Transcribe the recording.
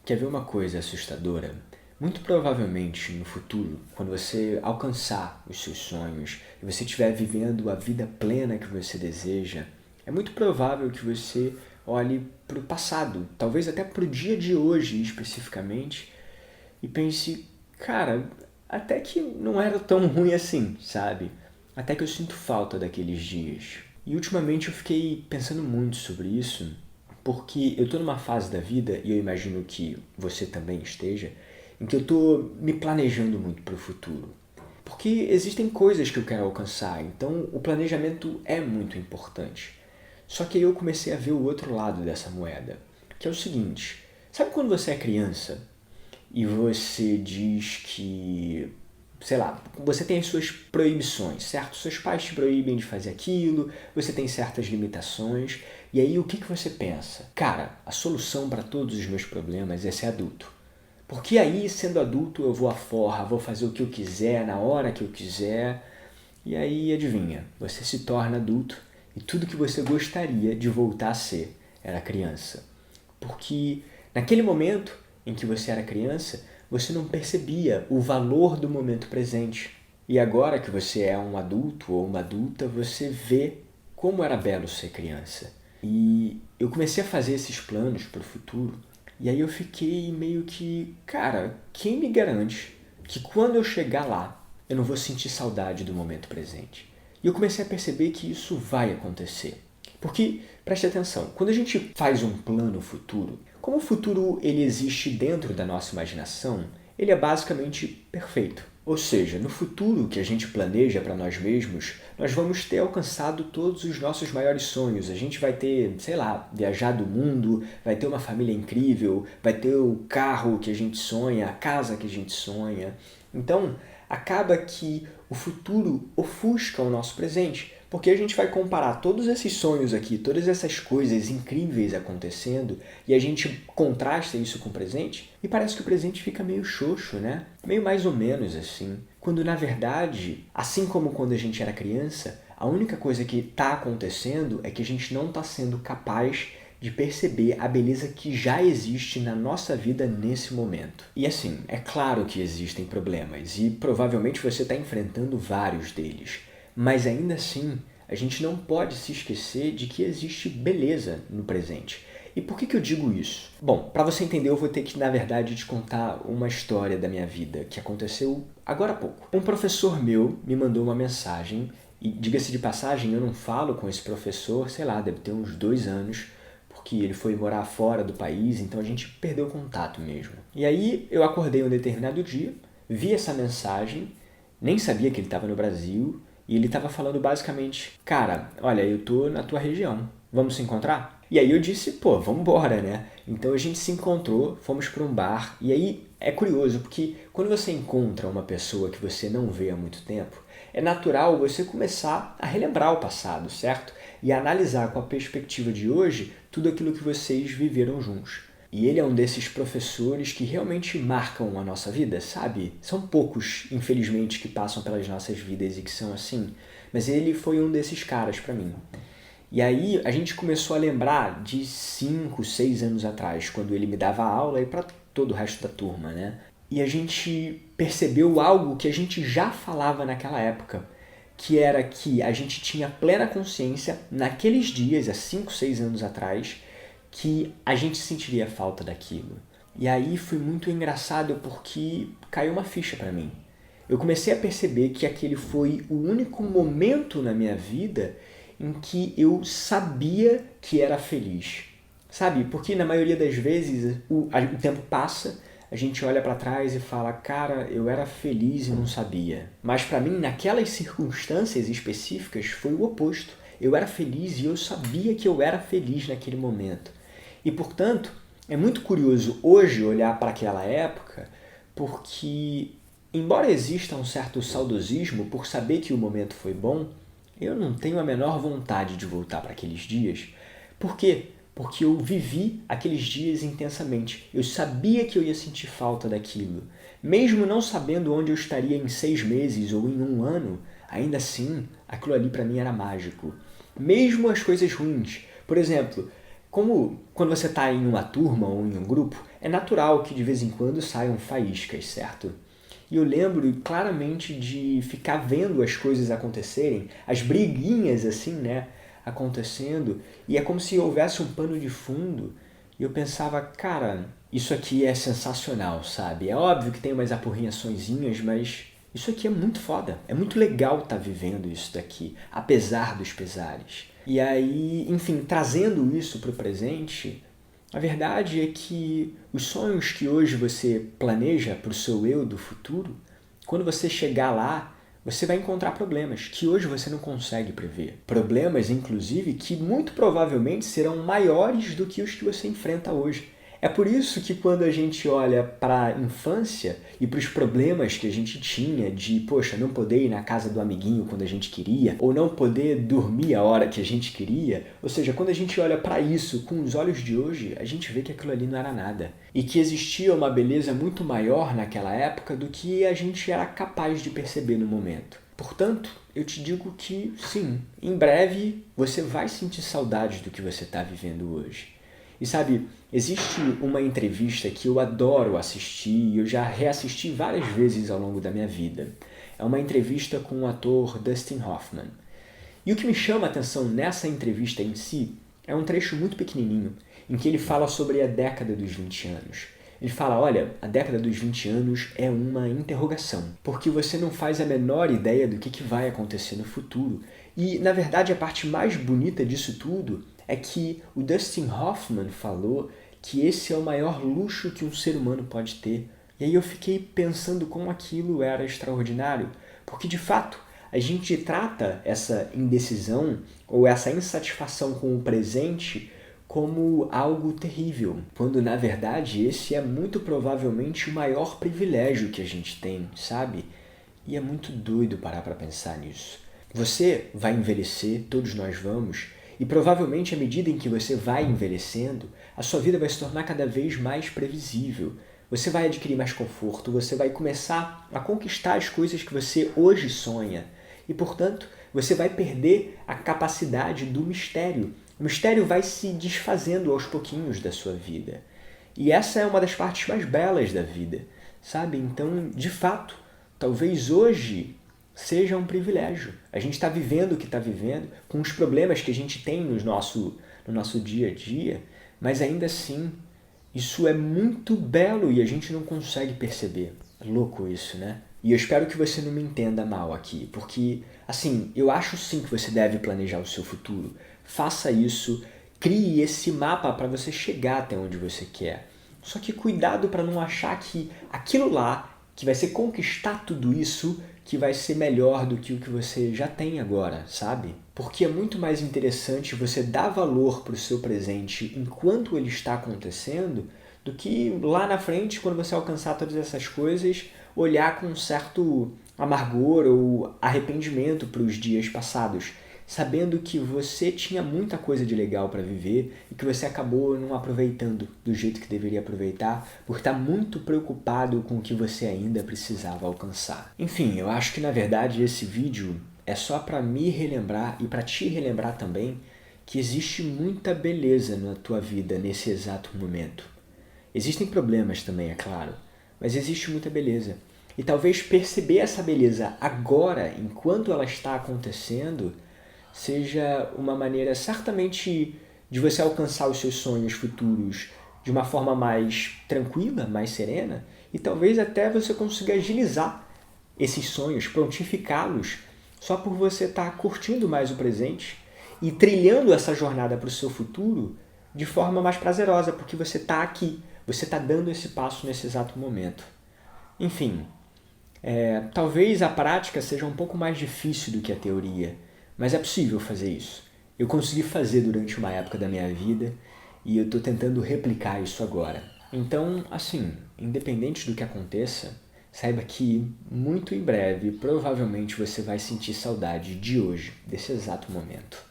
Quer ver uma coisa assustadora? Muito provavelmente no futuro, quando você alcançar os seus sonhos e você estiver vivendo a vida plena que você deseja, é muito provável que você olhe para o passado, talvez até para o dia de hoje especificamente, e pense, cara, até que não era tão ruim assim, sabe? Até que eu sinto falta daqueles dias. E ultimamente eu fiquei pensando muito sobre isso, porque eu tô numa fase da vida, e eu imagino que você também esteja, em que eu tô me planejando muito para o futuro. Porque existem coisas que eu quero alcançar, então o planejamento é muito importante. Só que aí eu comecei a ver o outro lado dessa moeda, que é o seguinte: sabe quando você é criança e você diz que, sei lá, você tem as suas proibições, certo? Seus pais te proíbem de fazer aquilo, você tem certas limitações, e aí o que você pensa? Cara, a solução para todos os meus problemas é ser adulto. Porque aí, sendo adulto, eu vou à forra, vou fazer o que eu quiser, na hora que eu quiser. E aí, adivinha, você se torna adulto e tudo que você gostaria de voltar a ser era criança. Porque naquele momento em que você era criança, você não percebia o valor do momento presente. E agora que você é um adulto ou uma adulta, você vê como era belo ser criança. E eu comecei a fazer esses planos para o futuro, e aí eu fiquei meio que, cara, quem me garante que quando eu chegar lá, eu não vou sentir saudade do momento presente? E eu comecei a perceber que isso vai acontecer. Porque, preste atenção, quando a gente faz um plano futuro, como o futuro ele existe dentro da nossa imaginação, ele é basicamente perfeito. Ou seja, no futuro que a gente planeja para nós mesmos, nós vamos ter alcançado todos os nossos maiores sonhos. A gente vai ter, sei lá, viajado o mundo, vai ter uma família incrível, vai ter o carro que a gente sonha, a casa que a gente sonha. Então, acaba que o futuro ofusca o nosso presente, porque a gente vai comparar todos esses sonhos aqui, todas essas coisas incríveis acontecendo, e a gente contrasta isso com o presente, e parece que o presente fica meio xoxo, né? Meio mais ou menos assim. Quando na verdade, assim como quando a gente era criança, a única coisa que está acontecendo é que a gente não está sendo capaz de perceber a beleza que já existe na nossa vida nesse momento. E assim, é claro que existem problemas, e provavelmente você está enfrentando vários deles. Mas ainda assim, a gente não pode se esquecer de que existe beleza no presente. E por que eu digo isso? Bom, para você entender, eu vou ter que, na verdade, te contar uma história da minha vida que aconteceu agora há pouco. Um professor meu me mandou uma mensagem, e diga-se de passagem, eu não falo com esse professor, sei lá, deve ter uns 2 anos, porque ele foi morar fora do país, então a gente perdeu contato mesmo. E aí eu acordei um determinado dia, vi essa mensagem, nem sabia que ele estava no Brasil, e ele estava falando basicamente: cara, olha, eu tô na tua região, vamos se encontrar? E aí eu disse, pô, vamos embora, né? Então a gente se encontrou, fomos para um bar, e aí é curioso, porque quando você encontra uma pessoa que você não vê há muito tempo, é natural você começar a relembrar o passado, certo? E a analisar com a perspectiva de hoje tudo aquilo que vocês viveram juntos. E ele é um desses professores que realmente marcam a nossa vida, sabe? São poucos, infelizmente, que passam pelas nossas vidas e que são assim, mas ele foi um desses caras para mim. E aí a gente começou a lembrar de 5, 6 anos atrás, quando ele me dava aula e para todo o resto da turma, né? E a gente percebeu algo que a gente já falava naquela época, que era que a gente tinha plena consciência, naqueles dias, há 5, 6 anos atrás, que a gente sentiria falta daquilo. E aí foi muito engraçado porque caiu uma ficha para mim. Eu comecei a perceber que aquele foi o único momento na minha vida em que eu sabia que era feliz. Sabe? Porque na maioria das vezes o tempo passa, a gente olha para trás e fala, cara, eu era feliz e não sabia. Mas para mim, naquelas circunstâncias específicas, foi o oposto. Eu era feliz e eu sabia que eu era feliz naquele momento. E, portanto, é muito curioso hoje olhar para aquela época, porque, embora exista um certo saudosismo por saber que o momento foi bom, eu não tenho a menor vontade de voltar para aqueles dias. Por quê? Porque eu vivi aqueles dias intensamente. Eu sabia que eu ia sentir falta daquilo. Mesmo não sabendo onde eu estaria em 6 meses ou em um ano, ainda assim, aquilo ali para mim era mágico. Mesmo as coisas ruins. Por exemplo, Como quando você está em uma turma ou em um grupo, é natural que de vez em quando saiam faíscas, certo? E eu lembro claramente de ficar vendo as coisas acontecerem, as briguinhas assim, né, acontecendo, e é como se houvesse um pano de fundo, e eu pensava, cara, isso aqui é sensacional, sabe? É óbvio que tem umas apurrinhaçõezinhas, mas isso aqui é muito foda, é muito legal estar vivendo isso daqui, apesar dos pesares. E aí, enfim, trazendo isso para o presente, a verdade é que os sonhos que hoje você planeja para o seu eu do futuro, quando você chegar lá, você vai encontrar problemas que hoje você não consegue prever. Problemas, inclusive, que muito provavelmente serão maiores do que os que você enfrenta hoje. É por isso que quando a gente olha para a infância e para os problemas que a gente tinha de, poxa, não poder ir na casa do amiguinho quando a gente queria, ou não poder dormir a hora que a gente queria, ou seja, quando a gente olha para isso com os olhos de hoje, a gente vê que aquilo ali não era nada. E que existia uma beleza muito maior naquela época do que a gente era capaz de perceber no momento. Portanto, eu te digo que sim, em breve você vai sentir saudade do que você está vivendo hoje. E sabe, existe uma entrevista que eu adoro assistir e eu já reassisti várias vezes ao longo da minha vida. É uma entrevista com o ator Dustin Hoffman. E o que me chama a atenção nessa entrevista em si é um trecho muito pequenininho, em que ele fala sobre a década dos 20 anos. Ele fala, olha, a década dos 20 anos é uma interrogação, porque você não faz a menor ideia do que vai acontecer no futuro. E, na verdade, a parte mais bonita disso tudo é que o Dustin Hoffman falou que esse é o maior luxo que um ser humano pode ter. E aí eu fiquei pensando como aquilo era extraordinário, porque de fato a gente trata essa indecisão ou essa insatisfação com o presente como algo terrível, quando na verdade esse é muito provavelmente o maior privilégio que a gente tem, sabe? E é muito doido parar para pensar nisso. Você vai envelhecer, todos nós vamos, e provavelmente à medida em que você vai envelhecendo, a sua vida vai se tornar cada vez mais previsível. Você vai adquirir mais conforto, você vai começar a conquistar as coisas que você hoje sonha. E, portanto, você vai perder a capacidade do mistério. O mistério vai se desfazendo aos pouquinhos da sua vida. E essa é uma das partes mais belas da vida, sabe? Então, de fato, talvez hoje seja um privilégio. A gente está vivendo o que está vivendo, com os problemas que a gente tem no nosso dia a dia, mas ainda assim, isso é muito belo e a gente não consegue perceber. É louco isso, né? E eu espero que você não me entenda mal aqui, porque, assim, eu acho sim que você deve planejar o seu futuro. Faça isso, crie esse mapa para você chegar até onde você quer. Só que cuidado para não achar que aquilo lá, que vai ser conquistar tudo isso, que vai ser melhor do que o que você já tem agora, sabe? Porque é muito mais interessante você dar valor para o seu presente enquanto ele está acontecendo do que lá na frente, quando você alcançar todas essas coisas, olhar com um certo amargor ou arrependimento para os dias passados, sabendo que você tinha muita coisa de legal para viver e que você acabou não aproveitando do jeito que deveria aproveitar por estar muito preocupado com o que você ainda precisava alcançar. Enfim, eu acho que na verdade esse vídeo é só para me relembrar e para te relembrar também que existe muita beleza na tua vida nesse exato momento. Existem problemas também, é claro, mas existe muita beleza. E talvez perceber essa beleza agora, enquanto ela está acontecendo, seja uma maneira certamente de você alcançar os seus sonhos futuros de uma forma mais tranquila, mais serena, e talvez até você consiga agilizar esses sonhos, prontificá-los, só por você estar curtindo mais o presente e trilhando essa jornada para o seu futuro de forma mais prazerosa, porque você está aqui, você está dando esse passo nesse exato momento. Enfim, talvez a prática seja um pouco mais difícil do que a teoria, mas é possível fazer isso. Eu consegui fazer durante uma época da minha vida e eu estou tentando replicar isso agora. Então, assim, independente do que aconteça, saiba que muito em breve, provavelmente você vai sentir saudade de hoje, desse exato momento.